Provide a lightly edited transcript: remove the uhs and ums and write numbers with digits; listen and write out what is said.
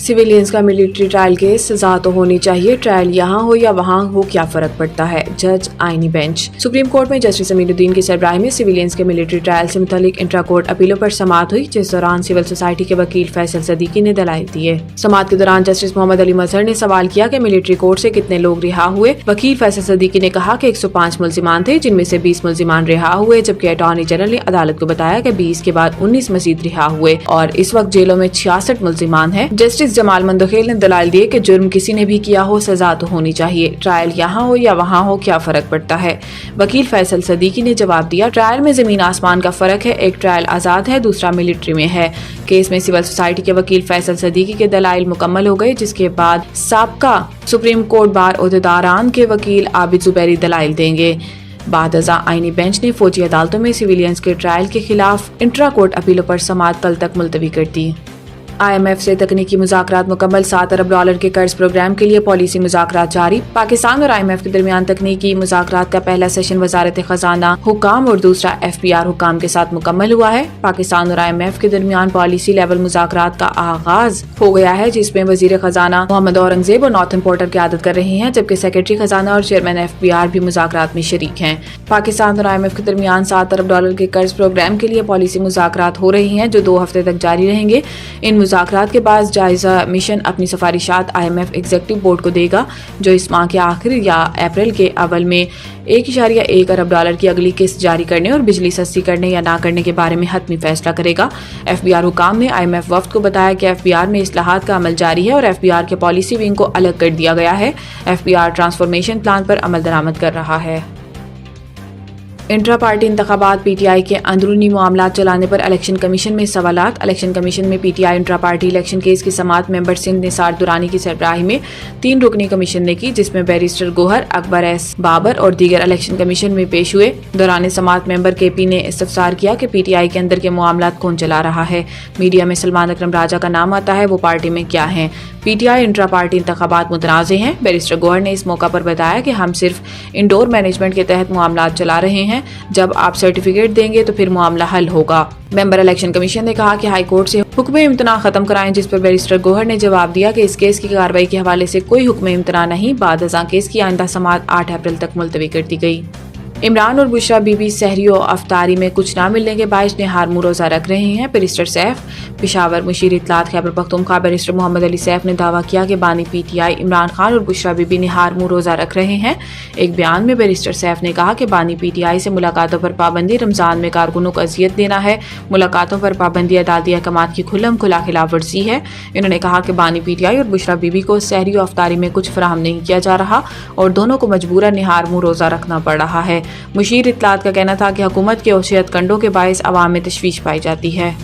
Civilians का military trial case, सजा तो होनी चाहिए, ट्रायल यहाँ हो या वहाँ हो क्या फर्क पड़ता है। जज आईनी बेंच। सुप्रीम कोर्ट में जस्टिस अमीरुद्दीन की सरबराही में सिविलियंस के मिलिट्री ट्रायल से मुतालिक इंट्रा कोर्ट अपीलों पर समाअत हुई, जिस दौरान सिविल सोसाइटी के वकील फैसल सदीकी ने दलाइल दिए। समाअत के दौरान जस्टिस मोहम्मद अली मजहर ने सवाल किया कि मिलिट्री कोर्ट से कितने लोग रिहा हुए। वकील फैसल सदीकी ने कहा कि 105 मुल्जिमान थे, जिनमें से 20 मुल्जिमान रिहा हुए, जबकि अटॉर्नी जनरल ने अदालत को बताया कि 20 के बाद 19 मजीद रिहा हुए और इस वक्त जेलों में 66 मुल्जिमान हैं। जस्टिस जमाल मंदोखेल ने दलाइल दिए कि जुर्म किसी ने भी किया हो, सजा तो होनी चाहिए, ट्रायल यहाँ हो या वहाँ हो क्या फर्क पड़ता है। वकील फैसल सदीकी ने जवाब दिया, ट्रायल में जमीन आसमान का फर्क है, एक ट्रायल आजाद है, दूसरा मिलिट्री में है। केस में सिविल सोसाइटी के वकील फैसल सदीकी के दलाइल मुकम्मल हो गए, जिसके बाद साबका सुप्रीम कोर्ट बार ओहदेदारान के वकील आबिद जुबैरी दलाइल देंगे। बाद अज़ा आईनी बेंच ने फौजी अदालतों में सिविलियंस के ट्रायल के खिलाफ इंट्रा कोर्ट अपीलों पर समाअत कल तक मुलतवी कर दी। IMF से तकनीकी मुज़ाकरात मुकम्मल, $7 अरब के कर्ज प्रोग्राम के लिए पॉलिसी मुज़ाकरात जारी। पाकिस्तान और IMF के दरमियान तकनीकी मुज़ाकरात का पहला सेशन वजारत खजाना हुकाम और दूसरा FBR हुकाम के साथ मुकम्मल हुआ है। पाकिस्तान और IMF के दरमियान पॉलिसी लेवल मुज़ाकरात का आगाज हो गया है, जिसमें वजीर खजाना मोहम्मद औरंगजेब और नॉर्थन पोर्टर क़यादत कर रही हैं, जबकि सेक्रेटरी खजाना और चेयरमैन FBR भी मुज़ाकरात में शरीक हैं। पाकिस्तान और IMF के दरमियान $7 अरब के कर्ज प्रोग्राम के लिए पॉलिसी मुज़ाकरात हो रही हैं, जो 2 हफ्ते तक जारी रहेंगे। इन मुज़ाकरात के बाद जायजा मिशन अपनी सिफारिशात IMF एग्जीक्यूटिव बोर्ड को देगा, जो इस माह के आखिर या अप्रैल के अव्वल में $1.1 अरब की अगली किस्त जारी करने और बिजली सस्ती करने या ना करने के बारे में हतमी फैसला करेगा। FBR हुकाम ने IMF वफ्द को बताया कि FBR में इस्लाहात का अमल जारी है और FBR के पॉलिसी विंग को अलग कर दिया गया है। FBR ट्रांसफॉर्मेशन प्लान पर अमल दरामद कर रहा है। इंट्रा पार्टी इंतखाबात, PTI के अंदरूनी मामलात चलाने पर इलेक्शन कमीशन में सवालात। इलेक्शन कमीशन में PTI intra party election case की समाअत मेंबर सिंध निसार दुरानी की सरबराही में 3 रुकनी कमीशन ने की, जिसमें बैरिस्टर गोहर, अकबर एस बाबर और दीगर इलेक्शन कमीशन में पेश हुए। दौरान समाअत मेंबर KP ने इस्तफसार किया कि PTI के अंदर के मामलात कौन चला रहा है। मीडिया में सलमान अकरम राजा का नाम आता है, वो पार्टी में क्या है। PTI इंट्रा पार्टी इंतखाबात मुतनाज़े हैं। बैरिस्टर गोहर ने इस मौका पर बताया कि हम सिर्फ इंडोर मैनेजमेंट के तहत मामलात चला रहे हैं, जब आप सर्टिफिकेट देंगे तो फिर मामला हल होगा। मेंबर इलेक्शन कमीशन ने कहा कि हाई कोर्ट से हुक्म इम्तना खत्म कराएं, जिस पर बैरिस्टर गोहर ने जवाब दिया कि इस केस की कार्रवाई के हवाले से कोई हुक्म इम्तना नहीं। बाद अज़ां केस की आइंदा समाअत 8 अप्रैल तक मुलतवी कर दी गई। इमरान और बुशरा बीबी सहरी और अफ्तारी में कुछ ना मिलने के बायस निहार मुँह रोज़ा रख रहे हैं। बैरिस्टर सैफ पेशावर, मुशीर इत्तलात खैबर पख्तूनख्वा बैरिस्टर मोहम्मद अली सैफ ने दावा किया कि बानी PTI इमरान खान और बुशरा बीबी निहार मुँह रोज़ा रख रहे हैं। एक बयान में बैरिस्टर सैफ ने कहा कि बानी PTI से मुलाकातों पर पाबंदी रमज़ान में कारकुनों को अजियत देना है। मुलाकातों पर पाबंदी अदालती अहकामात की खुल्लम खुला खिलाफ वर्जी है। इन्होंने कहा कि बानी PTI और बुशरा बीबी को सहरी और अफ्तारी में कुछ फराहम नहीं किया जा रहा और दोनों को मजबूरन निहार मुँह रोज़ा रखना पड़ रहा है। मुशीर इत्तलात का कहना था कि हुकूमत के ओशियत कंडों के बायस अवाम में तशवीश पाई जाती है।